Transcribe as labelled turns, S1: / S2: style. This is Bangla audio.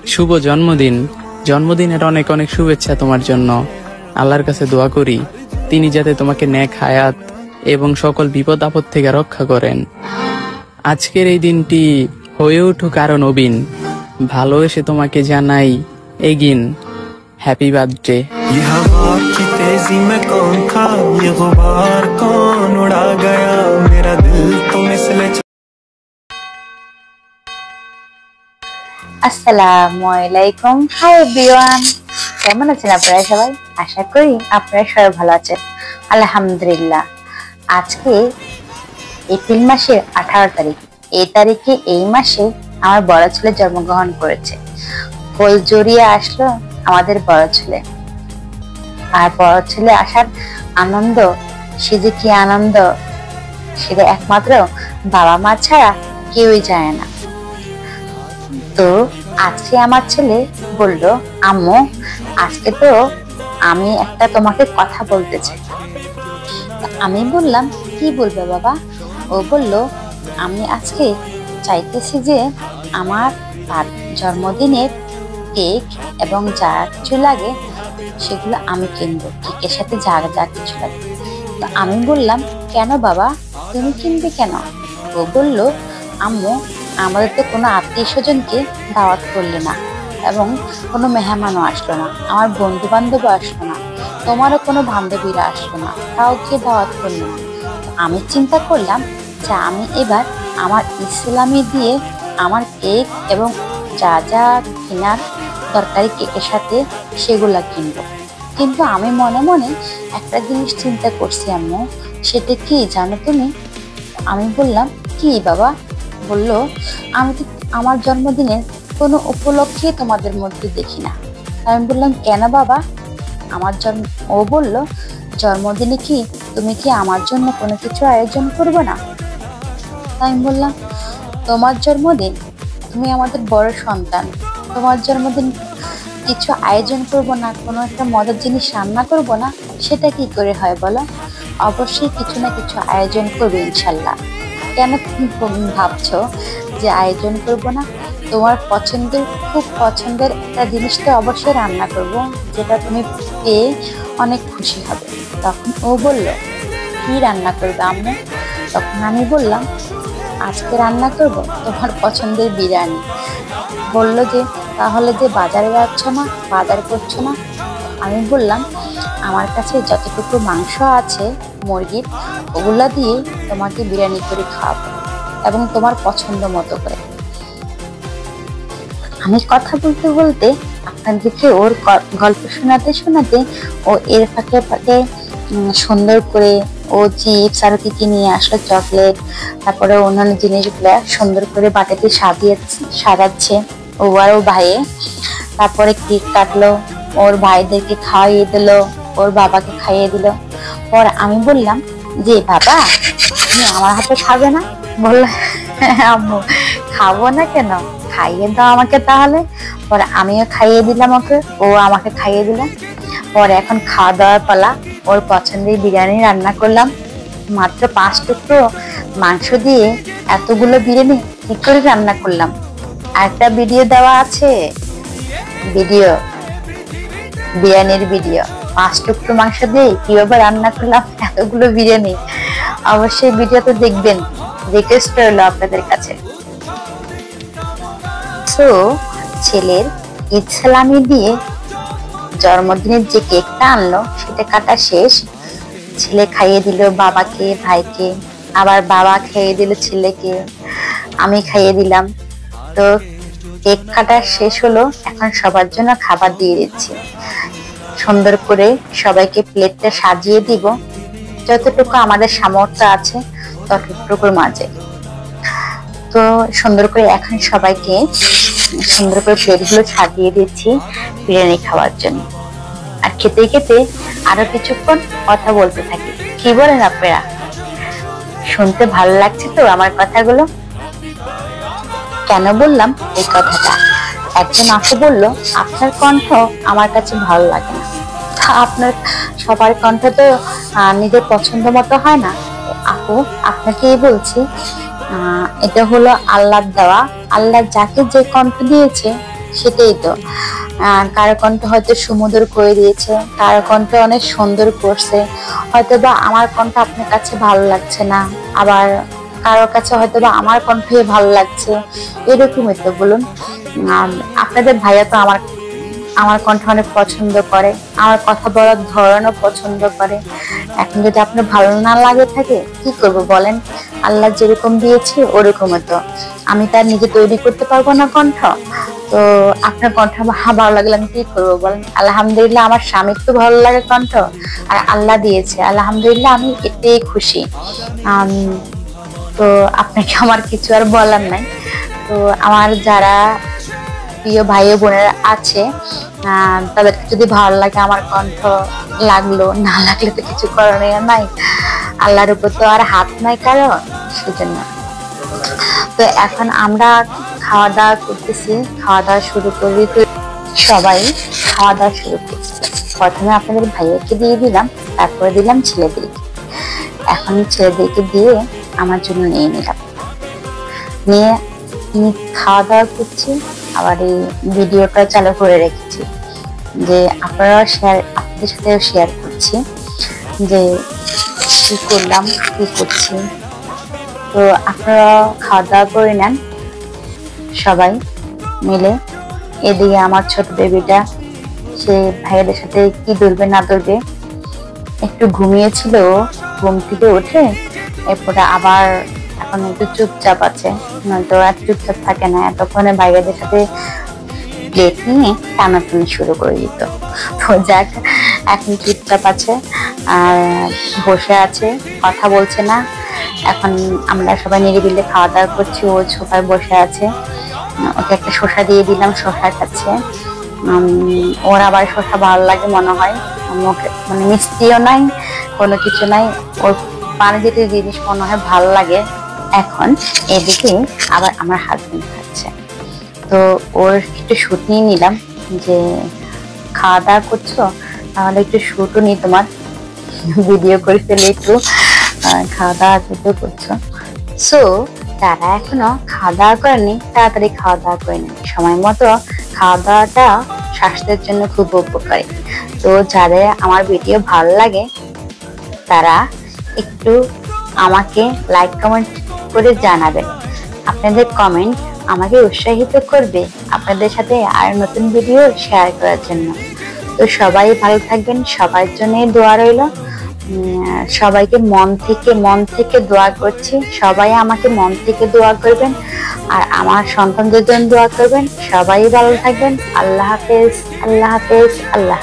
S1: শুভ জন্মদিন। জন্মদিনের অনেক অনেক শুভেচ্ছা তোমার জন্য। আল্লাহর কাছে দোয়া করি তিনি যাতে তোমাকে নেক হায়াত এবং সকল বিপদ আপদ থেকে রক্ষা করেন। আজকের এই দিনটি হয়ে উঠুক আরো নবীন। ভালোবেসে তোমাকে জানাই এগিন হ্যাপি বার্থডে।
S2: ये हवा की तेजी में कौन था, ये गुबार कौन उड़ा गया, मेरा दिल तो मिसले।
S3: আসসালামু আলাইকুম। হাই এভরিওয়ান, কেমন আছেন আপনারা সবাই? আশা করি আপনারা সবাই ভালো আছেন। আলহামদুলিল্লাহ। আজকে এপ্রিল মাসের 18 তারিখ। এই তারিখে এই মাসে আমার বড় ছেলে জন্মগ্রহণ করেছে। ফুল জড়িয়ে আসলো আমাদের বড় ছেলে। আর বড় ছেলে আসার আনন্দ, সে যে কি আনন্দ, সেটা একমাত্র বাবা মা ছাড়া কেউই জানে না। তো আজকে আমার ছেলে বলল, আম্মু আজকে তো আমি একটা তোমাকে কথা বলতে চাই। আমি বললাম, কি বলবে বাবা? ও বলল, আমি আজকে চাইতেছি যে আমার জন্মদিনের কেক এবং যা কিছু লাগে সেগুলো আমি কিনবো, কেকের সাথে যা যা কিছু লাগে। তো আমি বললাম, কেন বাবা, তুমি কিনবে কেন? ও বলল, আম্মু আমাদের তো কোনো আত্মীয় স্বজনকে দাওয়াত করলে না এবং কোনো মেহমানও আসলো না, আমার বন্ধু বান্ধবও আসলো না, তোমারও কোনো বান্ধবীরা আসলো না, কাউকে দাওয়াত করলো না। আমি চিন্তা করলাম যে আমি এবার আমার ইসলামি দিয়ে আমার কেক এবং যা যা কেনার দরকারি কেকের সাথে সেগুলা কিনবো। কিন্তু আমি মনে মনে একটা জিনিস চিন্তা করছি আম্মু, সেটা কি জানো তুমি? আমি বললাম, কি বাবা? বললো, আমি তো আমার জন্মদিনের কোনো উপলক্ষে তোমাদের মধ্যে দেখি না। আমি বললাম, কেন বাবা? ও বলল, জন্মদিনে কি তুমি কি আমার জন্য কোনো কিছু আয়োজন করবে না? আমি বললাম, তোমার জন্মদিন, তুমি আমাদের বড় সন্তান, তোমার জন্মদিন কিছু আয়োজন করবো না, কোনো একটা মজার জিনিস রান্না করবো না, সেটা কি করে হয় বলো? অবশ্যই কিছু না কিছু আয়োজন করবে ইনশাল্লাহ। কেন তুমি ভাবছো যে আয়োজন করব না? তোমার পছন্দের, খুব পছন্দের একটা জিনিস তো অবশ্যই রান্না করব, যেটা তুমি পেয়ে অনেক খুশি হবে। তখন ও বলল, কি রান্না করবে আম্মু? তখন আমি বললাম, আজকে রান্না করব তোমার পছন্দের বিরিয়ানি। বলল যে, তাহলে যে বাজারে যাচ্ছ না, বাজার করছো না? আমি বললাম, আমার কাছে যতটুকু মাংস আছে মুরগির, ওগুলা দিয়ে তোমাকে বিরিয়ানি করে খাওয়াবো এবং তোমার পছন্দ মতো করে। আমি কথা বলতে বলতে আপনাদেরকে ওর গল্প শোনাতে শোনাতে ও এর ফাঁকে ফাঁকে সুন্দর করে ও চিপস আর কি নিয়ে আসলো, চকলেট, তারপরে অন্যান্য জিনিসগুলা সুন্দর করে বাটিতে সাজাচ্ছে ও আর ও ভাইয়ে। তারপরে কেক কাটলো, ওর ভাইদেরকে খাইয়ে দিল, ওর বাবাকে খাইয়ে দিল। পর আমি বললাম যে, বাবা তুমি আমার হাতে খাবে না? বললো, আম্মু খাবো না কেন, খাইয়ে দাও আমাকে তাহলে। পরে আমিও খাইয়ে দিলাম ওকে, ও আমাকে খাইয়ে দিল। পরে এখন খাওয়া দাওয়ার পালা। ওর পছন্দের বিরিয়ানি রান্না করলাম। মাত্র 5 টুকরো মাংস দিয়ে এতগুলো বিরিয়ানি কি করে রান্না করলাম, আরেকটা ভিডিও দেওয়া আছে, বিরিয়ানির ভিডিও। 5 টুকরো মাংস দিয়ে কিভাবে রান্না করলাম এতগুলো বিরিয়ানি, অবশ্যই ভিডিওতে দেখবেন, রিকোয়েস্ট রইলো আপনাদের কাছে। তো ছেলের ঈদ সালামি দিয়ে জন্মদিনের যে কেকটা আনলো সেটা কাটা শেষ। ছেলে খাইয়ে দিল বাবাকে, ভাইকে, আবার বাবা খাইয়ে দিল ছেলেকে, আমি খাইয়ে দিলাম। তো কেক কাটা শেষ হলো, এখন সবার জন্য খাবার দিয়ে দিচ্ছি। সুন্দর করে সবাইকে প্লেটটা সাজিয়ে দিব, যতটুকু আমাদের সামর্থ্য আছে ততটুকুর মাঝে। তো সুন্দর করে এখন সবাইকে সুন্দর করে প্লেটগুলো সাজিয়ে দিচ্ছি বিরিয়ানি খাওয়ার জন্য। আর খেতে খেতে আরো কিছুক্ষণ কথা বলতে থাকি। কি বলেন আপনারা? শুনতে ভালো লাগছে তো আমার কথাগুলো? কেন বললাম এই কথাটা? একজন আপু বলল, আপনার কণ্ঠ আমার কাছে ভালো লাগে না। আপনার সবার কণ্ঠ তো নিজের পছন্দ মতো হয় না। আপু আপনাকেই বলছি, এটা হলো আল্লাহর দেওয়া। আল্লাহ যাকে যে কণ্ঠ দিয়েছে সেটাই তো। কারো কণ্ঠ হয়তো সুমধুর করে দিয়েছে, কারো কণ্ঠ অনেক সুন্দর করছে, হয়তো বা আমার কণ্ঠ আপনার কাছে ভালো লাগছে না, আবার কারোর কাছে হয়তো বা আমার কণ্ঠই ভালো লাগছে, এরকমই তো বলুন। আপনাদের ভাইয়া তো আমার আমার কণ্ঠ অনেক পছন্দ করে, আমার কথা বলার ধরনও পছন্দ করে। এখন যদি আপনার ভালো না লাগে থাকে, কি করব বলেন? আল্লাহ যেরকম দিয়েছে ওরকমই তো, আমি তার নিজে তৈরি করতে পারবো না কণ্ঠ। তো আপনার কণ্ঠ ভালো লাগলে আমি কি করবো বলেন? আলহামদুলিল্লাহ, আমার স্বামীর তো ভালো লাগে কণ্ঠ, আর আল্লাহ দিয়েছে, আলহামদুলিল্লাহ, আমি এতেই খুশি। তো আপনাকে আমার কিছু আর বলার নাই। তো আমার যারা প্রিয় ভাই ও বোনেরা আছে, তাদেরকে যদি ভালো লাগে আমার কণ্ঠ, লাগলো না লাগলে তো কিছু করণীয় নাই, আল্লাহর উপর তো আর হাত নাই কারো, সেজন্য। তো এখন আমরা খাওয়া দাওয়া করতেছি, খাওয়া দাওয়া শুরু করি। সবাই খাওয়া দাওয়া শুরু করছে। প্রথমে আপনাদের ভাইয়াকে দিয়ে দিলাম, তারপরে দিলাম ছেলেদেরকে। এখন ছেলেদেরকে দিয়ে আমার জন্য নিয়ে নিলাম, নিয়ে খাওয়া দাওয়া করছি। আবার এই ভিডিওটা চালু করে রেখেছি যে আপনাদের সাথে শেয়ার করছি যে কি করলাম, কি করছি। তো আপনারা খাওয়া দাওয়া করে নেন সবাই মিলে। এদিকে আমার ছোট বেবিটা, সে ভাইয়ের সাথে কি ধরবে না ধরবে, একটু ঘুমিয়েছিল, ঘুম থেকে উঠে এরপরে আবার এখন একটু চুপচাপ আছে, নয়তো আর চুপচাপ থাকে না, এতক্ষণে ভাইয়াদের সাথে প্লেট নিয়ে টানাটানি শুরু করে দিত। তো যাক, এখন চুপচাপ আছে আর বসে আছে, কথা বলছে না। এখন আমরা সবাই নিরিবিলি খাওয়া দাওয়া করছি, ও সোফায় বসে আছে। ওকে একটা শসা দিয়ে দিলাম, শসা খাচ্ছে। ওর আবার শসা ভালো লাগে মনে হয়, মানে মিষ্টিও নাই, কোনো কিছু নাই, ওর পানি জাতীয় জিনিস মনে হয় ভালো লাগে। এখন এদিকে আবার আমার হাজবেন্ড খাচ্ছে। তো ওর একটু শুট নিয়ে নিলাম যে খাওয়া দাওয়া করছো, তাহলে একটু শুটও নি, তোমার ভিডিও করে ফেলে একটু খাওয়া দাওয়া করছো। সো তারা এখনো খাওয়া দাওয়া করেনি, তাড়াতাড়ি খাওয়া দাওয়া করে নেন, সময় মতো খাওয়া দাওয়াটা স্বাস্থ্যের জন্য খুব উপকারী। তো যাদের আমার ভিডিও ভালো লাগে তারা একটু আমাকে লাইক কমেন্ট করে জানাবেন। আপনাদের কমেন্ট আমাকে উৎসাহিত করবে আপনাদের সাথে আর নতুন ভিডিও শেয়ার করার জন্য। তো সবাই ভালো থাকবেন, সবার জন্য দোয়া রইল। সবাইকে মন থেকে দোয়া করছি, সবাই আমাকে মন থেকে দোয়া করবেন আর আমার সন্তানদের জন্য দোয়া করবেন। সবাই ভালো থাকবেন। আল্লাহ হাফেজ, আল্লাহ হাফেজ, আল্লাহ।